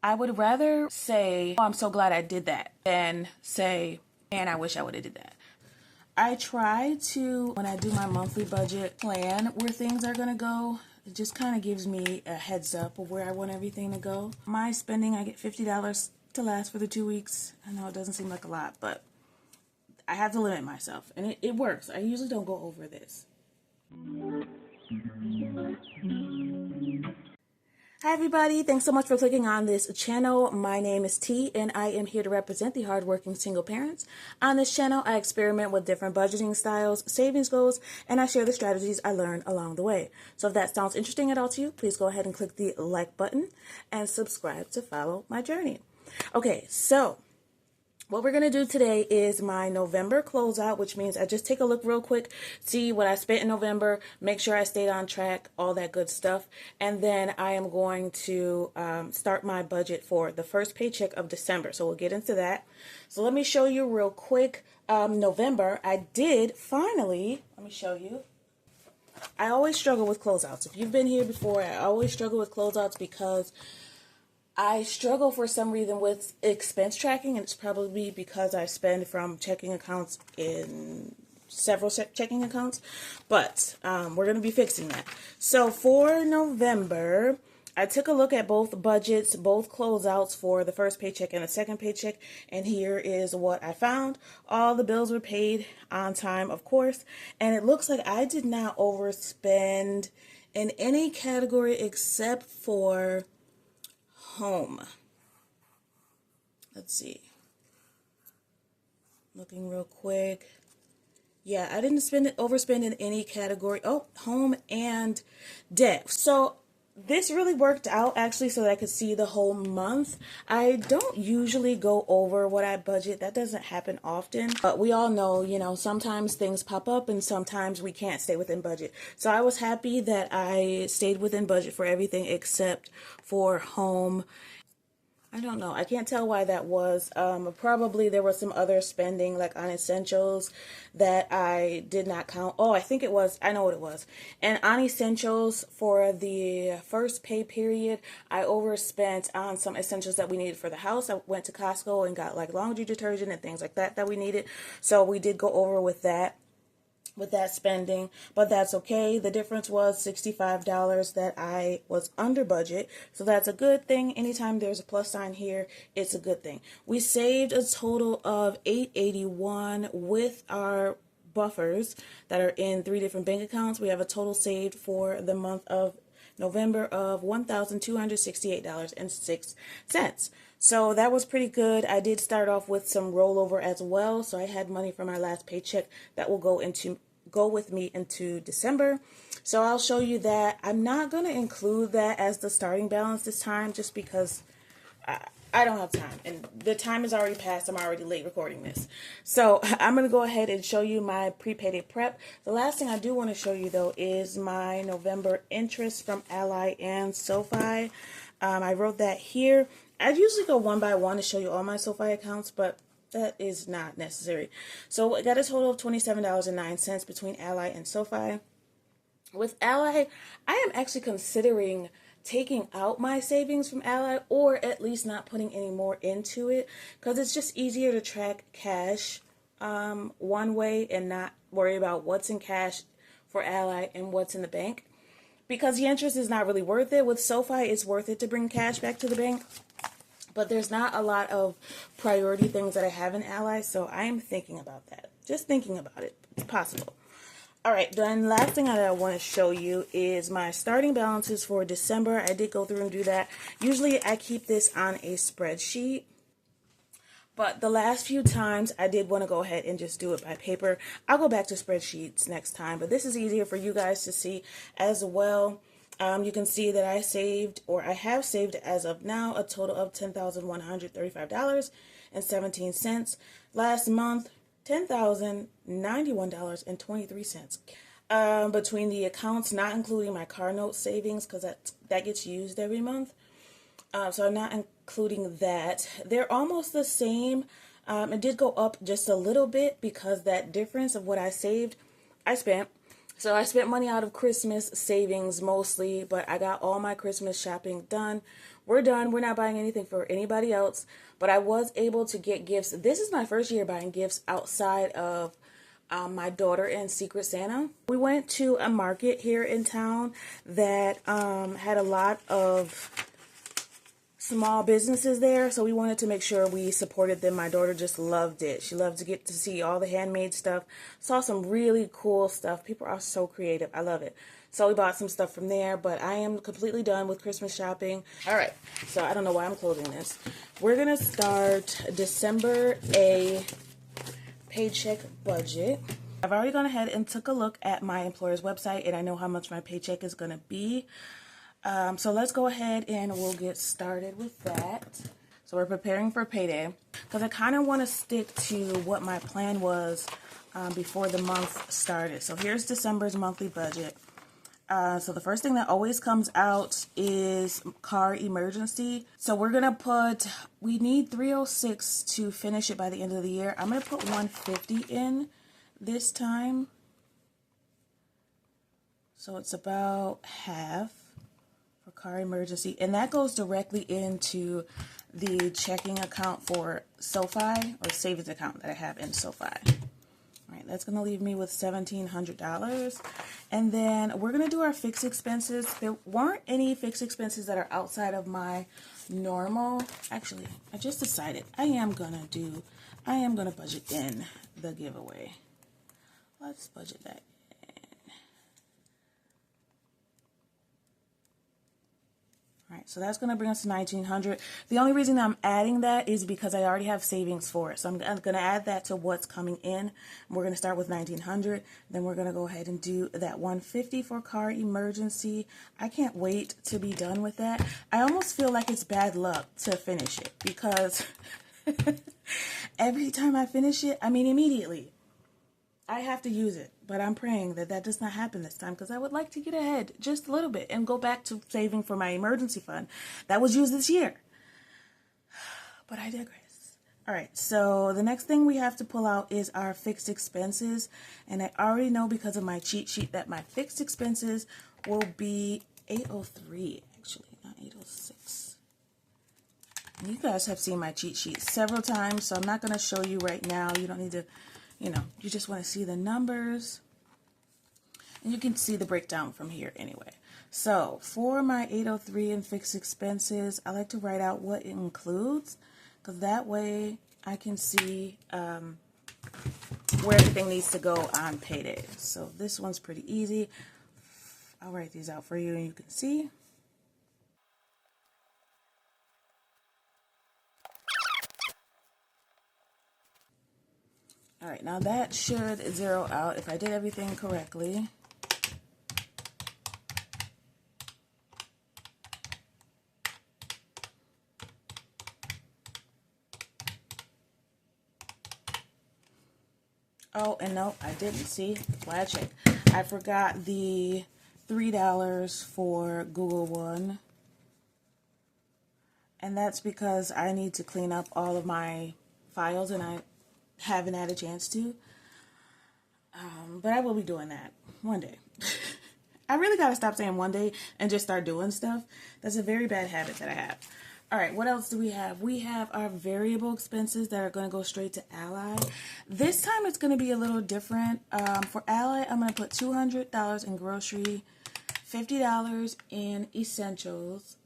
I would rather say, oh, I'm so glad I did that, than say, man, I wish I would have did that. I try to, when I do my monthly budget, plan where things are going to go. It just kind of gives me a heads up of where I want everything to go. My spending, I get $50 to last for the 2 weeks. I know it doesn't seem like a lot, but I have to limit myself, and it works. I usually don't go over this. Hi everybody, thanks so much for clicking on this channel. My name is T and I am here to represent the hardworking single parents. On this channel, I experiment with different budgeting styles, savings goals, and I share the strategies I learned along the way. So if that sounds interesting at all to you, please go ahead and click the like button and subscribe to follow my journey. Okay, so what we're going to do today is my November closeout, which means I just take a look real quick, see what I spent in November, make sure I stayed on track, all that good stuff. And then I am going to start my budget for the first paycheck of December. So we'll get into that. So let me show you real quick. November, I did finally, let me show you. I always struggle with closeouts. If you've been here before, I always struggle with closeouts because I struggle for some reason with expense tracking, and it's probably because I spend from checking accounts in several checking accounts, but we're going to be fixing that. So for November, I took a look at both budgets, both closeouts for the first paycheck and the second paycheck, and here is what I found. All the bills were paid on time, of course, and it looks like I did not overspend in any category except for home. Let's see. Looking real quick. Yeah, I didn't overspend in any category. Oh, home and debt. So this really worked out actually so that I could see the whole month. I don't usually go over what I budget. That doesn't happen often. But we all know, you know, sometimes things pop up and sometimes we can't stay within budget. So I was happy that I stayed within budget for everything except for home. I don't know. I can't tell why that was. Probably there was some other spending like on essentials that I did not count. Oh, I think it was. I know what it was. And on essentials for the first pay period, I overspent on some essentials that we needed for the house. I went to Costco and got like laundry detergent and things like that we needed. So we did go over with that spending, but that's okay. The difference was $65 that I was under budget, so that's a good thing. Anytime there's a plus sign here, it's a good thing. We saved a total of $881 with our buffers that are in 3 different bank accounts. We have a total saved for the month of November of $1,268.06. So that was pretty good. I did start off with some rollover as well. So I had money from my last paycheck that will go with me into December. So I'll show you that. I'm not going to include that as the starting balance this time just because I don't have time, and the time is already past. I'm already late recording this. So I'm going to go ahead and show you my pre-payday prep. The last thing I do want to show you, though, is my November interest from Ally and SoFi. I wrote that here. I'd usually go one by one to show you all my SoFi accounts, but that is not necessary. So I got a total of $27.09 between Ally and SoFi. With Ally, I am actually considering taking out my savings from Ally, or at least not putting any more into it, because it's just easier to track cash one way and not worry about what's in cash for Ally and what's in the bank, because the interest is not really worth it. With SoFi, it's worth it to bring cash back to the bank, but there's not a lot of priority things that I have in Ally, so I am thinking about that. Just thinking about it. It's possible. All right, then last thing that I want to show you is my starting balances for December. I did go through and do that. Usually I keep this on a spreadsheet, but the last few times I did want to go ahead and just do it by paper. I'll go back to spreadsheets next time, but this is easier for you guys to see as well. You can see that I have saved as of now a total of $10,135.17. Last month, $10,091.23 between the accounts, not including my car note savings, because that gets used every month. So I'm not including that. They're almost the same. It did go up just a little bit because that difference of what I saved, I spent. So I spent money out of Christmas savings mostly, but I got all my Christmas shopping done. We're done. We're not buying anything for anybody else, but I was able to get gifts. This is my first year buying gifts outside of my daughter and Secret Santa. We went to a market here in town that had a lot of small businesses there, so we wanted to make sure we supported them. My daughter just loved it. She loved to get to see all the handmade stuff. Saw some really cool stuff. People are so creative. I love it. So we bought some stuff from there, but I am completely done with Christmas shopping. All right, so I don't know why I'm closing this. We're gonna start December a paycheck budget. I've already gone ahead and took a look at my employer's website, and I know how much my paycheck is gonna be. So let's go ahead and we'll get started with that. So we're preparing for payday because I kind of want to stick to what my plan was before the month started. So here's December's monthly budget. So the first thing that always comes out is car emergency. So we're going to put, we need 306 to finish it by the end of the year. I'm going to put 150 in this time. So it's about half for car emergency. And that goes directly into the checking account for SoFi, or savings account that I have in SoFi. All right, that's going to leave me with $1,700. And then we're going to do our fixed expenses. There weren't any fixed expenses that are outside of my normal. Actually, I just decided I am going to budget in the giveaway. Let's budget that. All right, so that's going to bring us to $1,900. The only reason I'm adding that is because I already have savings for it. So I'm going to add that to what's coming in. We're going to start with $1,900. Then we're going to go ahead and do that $150 for car emergency. I can't wait to be done with that. I almost feel like it's bad luck to finish it because every time I finish it, I mean immediately, I have to use it, but I'm praying that that does not happen this time because I would like to get ahead just a little bit and go back to saving for my emergency fund that was used this year. But I digress. All right, so the next thing we have to pull out is our fixed expenses. And I already know because of my cheat sheet that my fixed expenses will be 803, actually, not 806. You guys have seen my cheat sheet several times, so I'm not going to show you right now. You don't need to. You just want to see the numbers. And you can see the breakdown from here anyway. So for my 803 in fixed expenses, I like to write out what it includes, because that way I can see where everything needs to go on payday. So this one's pretty easy. I'll write these out for you and you can see. All right, now that should zero out if I did everything correctly. Oh, and no, I didn't. See, why I checked. I forgot the $3 for Google One. And that's because I need to clean up all of my files and I haven't had a chance to. But I will be doing that one day. I really got to stop saying one day and just start doing stuff. That's a very bad habit that I have. All right, what else do we have? We have our variable expenses that are going to go straight to Ally. This time it's going to be a little different. For Ally, I'm going to put $200 in grocery, $50 in essentials.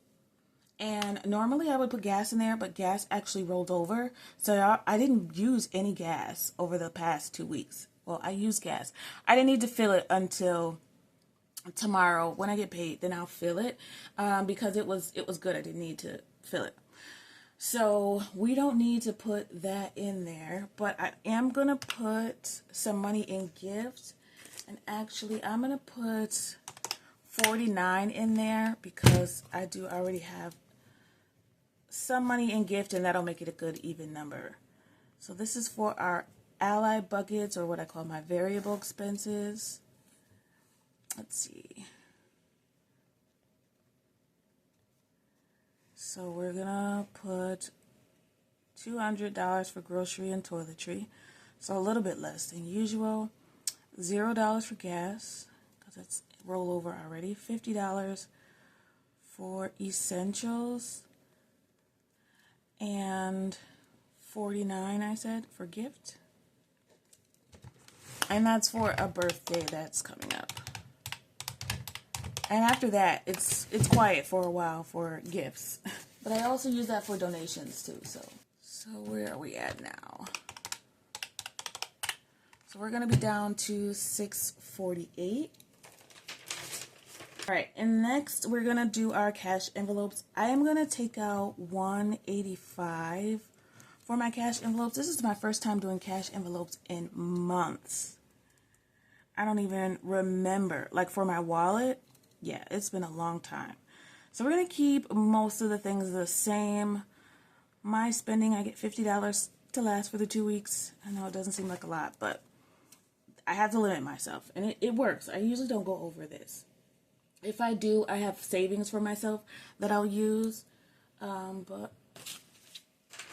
And normally I would put gas in there, but gas actually rolled over. So I didn't use any gas over the past 2 weeks. Well, I used gas. I didn't need to fill it until tomorrow when I get paid. Then I'll fill it because it was good. I didn't need to fill it. So we don't need to put that in there. But I am going to put some money in gifts. And actually, I'm going to put $49 in there because I do already have some money in gift, and that'll make it a good even number. So this is for our Ally buckets, or what I call my variable expenses. Let's see. So we're gonna put $200 for grocery and toiletry, so a little bit less than usual. $0 for gas. That's rollover already. $50 for essentials. And $49, I said, for gift. And that's for a birthday that's coming up. And after that, it's quiet for a while for gifts. But I also use that for donations too. So where are we at now? So we're gonna be down to $648. All right, and next we're gonna do our cash envelopes. I am gonna take out $185 for my cash envelopes. This is my first time doing cash envelopes in months. I don't even remember. Like for my wallet, yeah, it's been a long time. So we're gonna keep most of the things the same. My spending, I get $50 to last for the 2 weeks. I know it doesn't seem like a lot, but I have to limit myself, and it works. I usually don't go over this. If I do, I have savings for myself that I'll use, but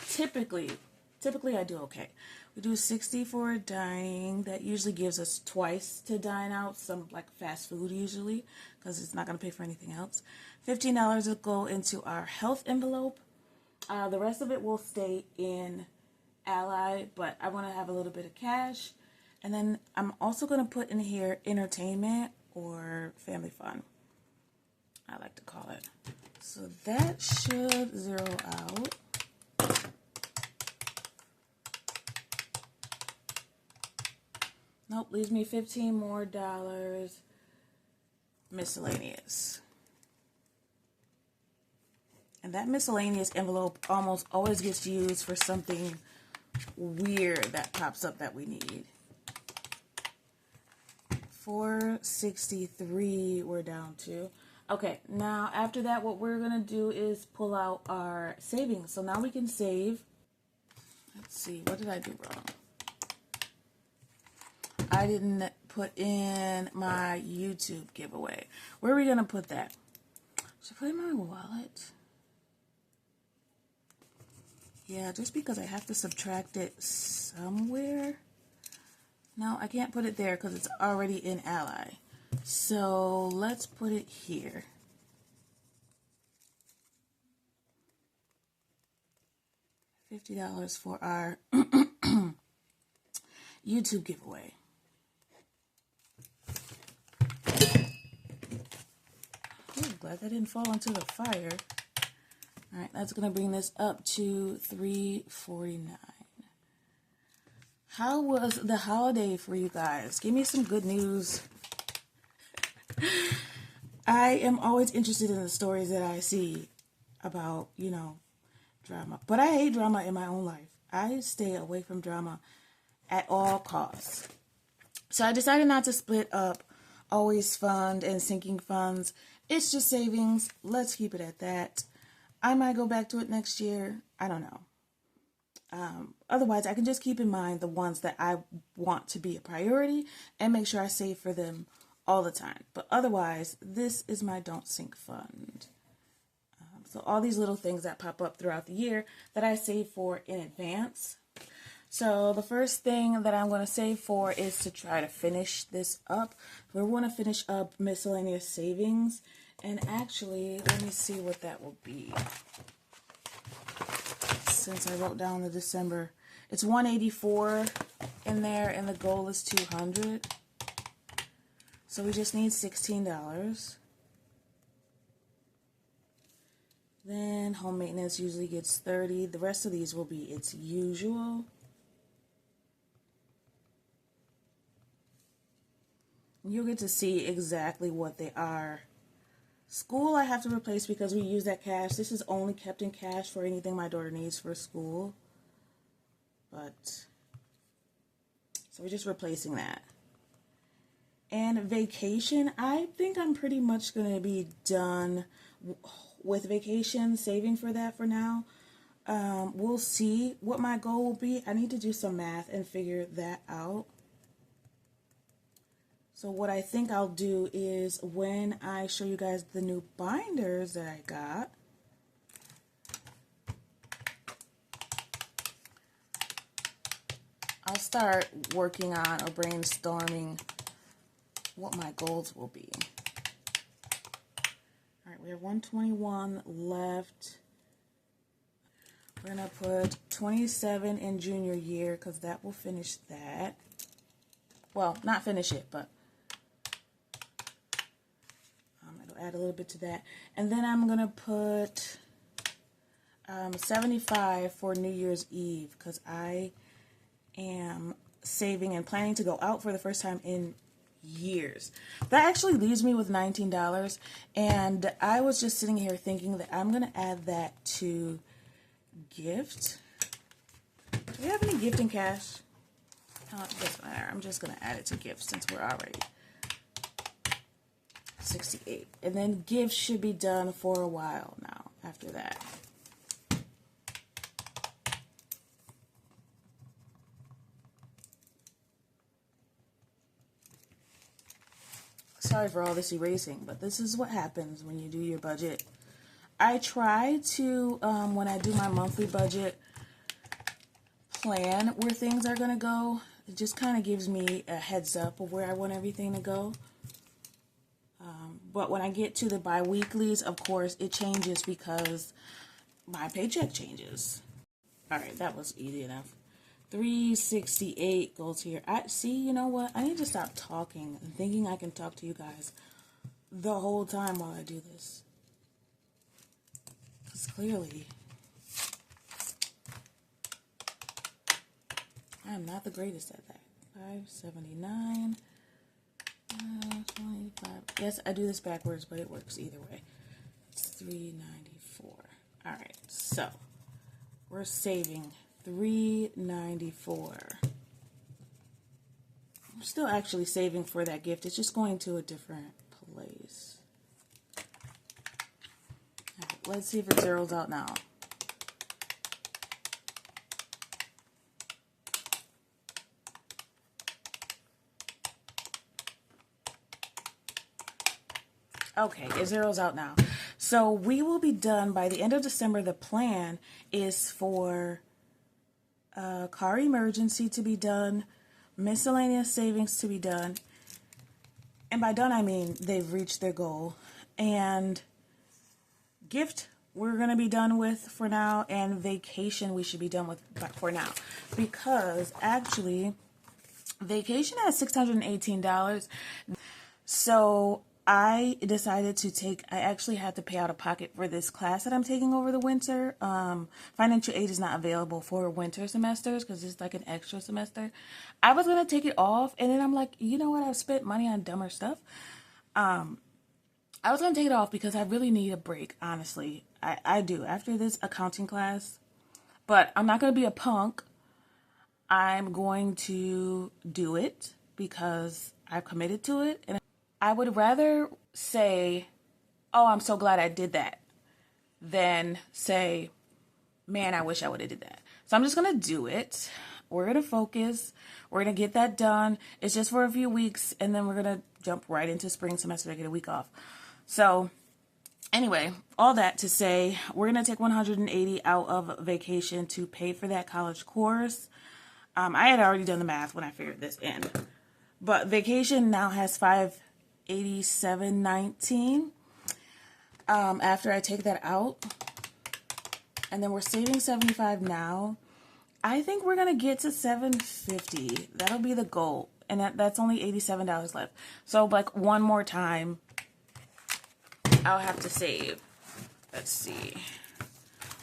typically I do okay. We do $60 for dining. That usually gives us twice to dine out, some like fast food usually, because it's not going to pay for anything else. $15 will go into our health envelope. The rest of it will stay in Ally, but I want to have a little bit of cash. And then I'm also going to put in here entertainment or family fun, I like to call it. So that should zero out. Nope, leaves me $15 more miscellaneous. And that miscellaneous envelope almost always gets used for something weird that pops up that we need. $463 we're down to. Okay, now after that, what we're going to do is pull out our savings. So now we can save. Let's see, what did I do wrong? I didn't put in my YouTube giveaway. Where are we going to put that? Should I put it in my wallet? Yeah, just because I have to subtract it somewhere. No, I can't put it there because it's already in Ally. So let's put it here. $50 for our YouTube giveaway. Ooh, glad that didn't fall into the fire. All right, that's going to bring this up to $349. How was the holiday for you guys? Give me some good news. I am always interested in the stories that I see about, drama. But I hate drama in my own life. I stay away from drama at all costs. So I decided not to split up always fund and sinking funds. It's just savings. Let's keep it at that. I might go back to it next year. I don't know. Otherwise, I can just keep in mind the ones that I want to be a priority and make sure I save for them all the time. But otherwise, this is my don't sink fund. So all these little things that pop up throughout the year that I save for in advance. So the first thing that I'm going to save for is to try to finish this up. We want to finish up miscellaneous savings. And actually, let me see what that will be. Since I wrote down the December, it's $184 in there, and the goal is $200. So we just need $16. Then home maintenance usually gets $30. The rest of these will be its usual. You'll get to see exactly what they are. School I have to replace because we use that cash. This is only kept in cash for anything my daughter needs for school. So we're just replacing that. And vacation, I think I'm pretty much going to be done with vacation, saving for that for now. We'll see what my goal will be. I need to do some math and figure that out. So what I think I'll do is when I show you guys the new binders that I got, I'll start working on or brainstorming what my goals will be. All right, we have 121 left. We're going to put 27 in junior year because that will finish that. Well, not finish it, but it'll add a little bit to that. And then I'm going to put 75 for New Year's Eve because I am saving and planning to go out for the first time in years. That actually leaves me with $19, and I was just sitting here thinking that I'm going to add that to gift. Do we have any gift in cash? It doesn't matter. I'm just going to add it to gift since we're already 68. And then gifts should be done for a while now after that. Sorry for all this erasing, but this is what happens when you do your budget. I try to, when I do my monthly budget, plan where things are going to go. It just kind of gives me a heads up of where I want everything to go. But when I get to the bi-weeklies, of course, it changes because my paycheck changes. All right, that was easy enough. 368 goes here. You know what? I need to stop talking and thinking I can talk to you guys the whole time while I do this. Because clearly, I am not the greatest at that. 579. 25. Yes, I do this backwards, but it works either way. It's 394. All right, so we're saving $394. I'm still actually saving for that gift. It's just going to a different place. All right, let's see if it zeroes out now. Okay, it zeroes out now. So we will be done by the end of December. The plan is for car emergency to be done, miscellaneous savings to be done, and by done I mean they've reached their goal, and gift we're going to be done with for now, and vacation we should be done with for now, because actually vacation has $618. So I decided to I actually had to pay out of pocket for this class that I'm taking over the winter. Financial aid is not available for winter semesters because it's like an extra semester. I was going to take it off, and then I'm like, you know what? I've spent money on dumber stuff. I was going to take it off because I really need a break, honestly. I do, after this accounting class. But I'm not going to be a punk. I'm going to do it because I've committed to it, and I would rather say, oh, I'm so glad I did that, than say, man, I wish I would have did that. So I'm just going to do it. We're going to focus. We're going to get that done. It's just for a few weeks, and then we're going to jump right into spring semester to get a week off. So anyway, all that to say, we're going to take 180 out of vacation to pay for that college course. I had already done the math when I figured this in. But vacation now has $587.19 after I take that out, and then we're saving $75 now. I think we're gonna get to $750. That'll be the goal, and that's only $87 left. So like one more time, I'll have to save. Let's see.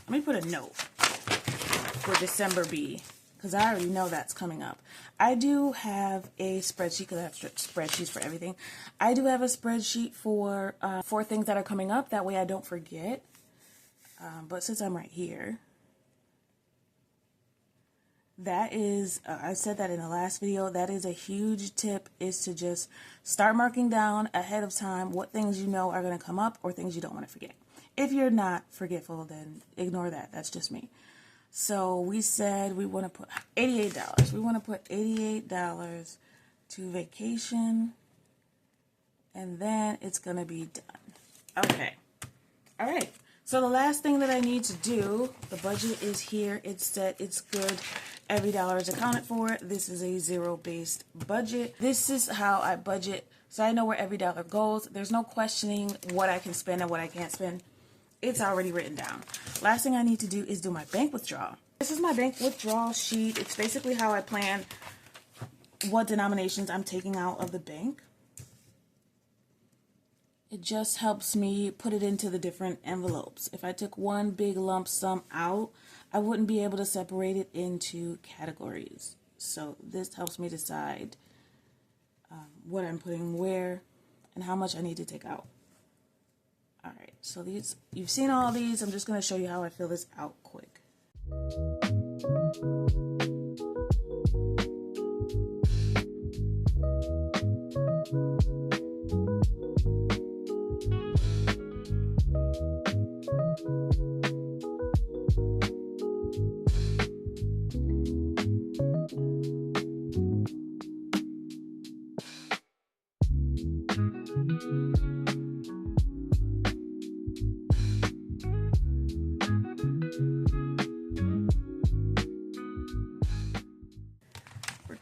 Let me put a note for December B, because I already know that's coming up. I do have a spreadsheet, because I have spreadsheets for everything. I do have a spreadsheet for things that are coming up. That way I don't forget. But since I'm right here, that is, I said that in the last video, that is a huge tip, is to just start marking down ahead of time what things you know are going to come up or things you don't want to forget. If you're not forgetful, then ignore that. That's just me. So we said we want to put $88. We want to put $88 to vacation, and then it's going to be done. Okay. All right. So the last thing that I need to do, the budget is here. It's set. It's good. Every dollar is accounted for. This is a zero-based budget. This is how I budget So I know where every dollar goes. There's no questioning what I can spend and what I can't spend. It's already written down. Last thing I need to do is do my bank withdrawal. This is my bank withdrawal sheet. It's basically how I plan what denominations I'm taking out of the bank. It just helps me put it into the different envelopes. If I took one big lump sum out, I wouldn't be able to separate it into categories. So this helps me decide what I'm putting where and how much I need to take out. All right, so these, you've seen all these. I'm just going to show you how I fill this out quick.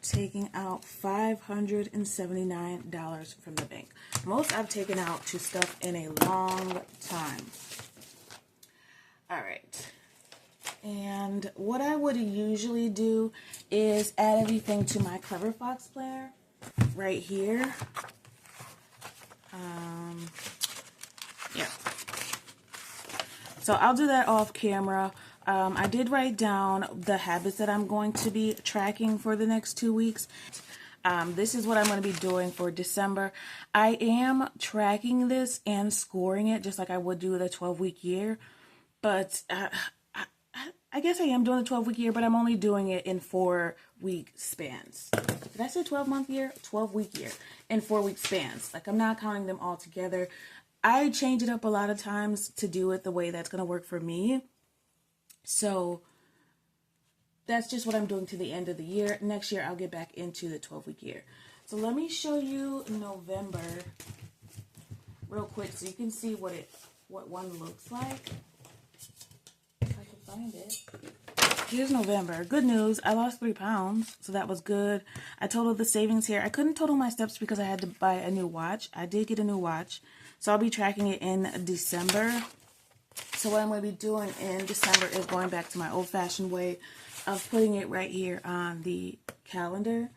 Taking out $579 from the bank. Most I've taken out to stuff in a long time. All right. And what I would usually do is add everything to my Clever Fox planner right here. Yeah. So I'll do that off camera. I did write down the habits that I'm going to be tracking for the next 2 weeks. This is what I'm going to be doing for December. I am tracking this and scoring it just like I would do the 12-week year. But I guess I am doing the 12-week year, but I'm only doing it in 4-week spans. Did I say 12-month year? 12-week year in 4-week spans. Like, I'm not counting them all together. I change it up a lot of times to do it the way that's going to work for me. So that's just what I'm doing to the end of the year. Next year, I'll get back into the 12-week year. So let me show you November real quick so you can see what one looks like. If I can find it. Here's November. Good news. I lost 3 pounds, so that was good. I totaled the savings here. I couldn't total my steps because I had to buy a new watch. I did get a new watch, so I'll be tracking it in December. So what I'm going to be doing in December is going back to my old-fashioned way of putting it right here on the calendar.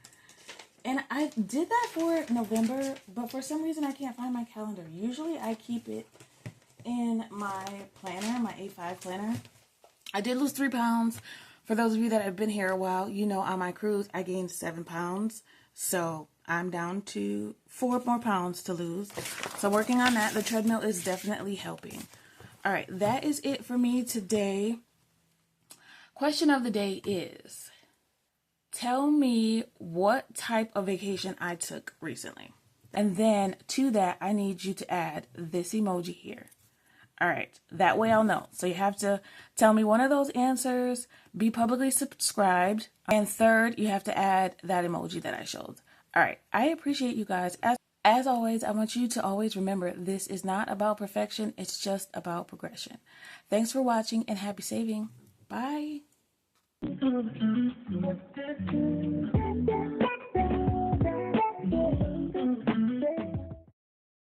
And I did that for November, but for some reason I can't find my calendar. Usually I keep it in my planner, my A5 planner. I did lose 3 pounds. For those of you that have been here a while, you know on my cruise I gained 7 pounds. So I'm down to 4 more pounds to lose. So working on that. The treadmill is definitely helping. All right, that is it for me today. Question of the day is, tell me what type of vacation I took recently. And then to that, I need you to add this emoji here. All right, that way I'll know. So you have to tell me one of those answers, be publicly subscribed, and third, you have to add that emoji that I showed. All right, I appreciate you guys. As always, I want you to always remember this is not about perfection. It's just about progression. Thanks for watching and happy saving. Bye.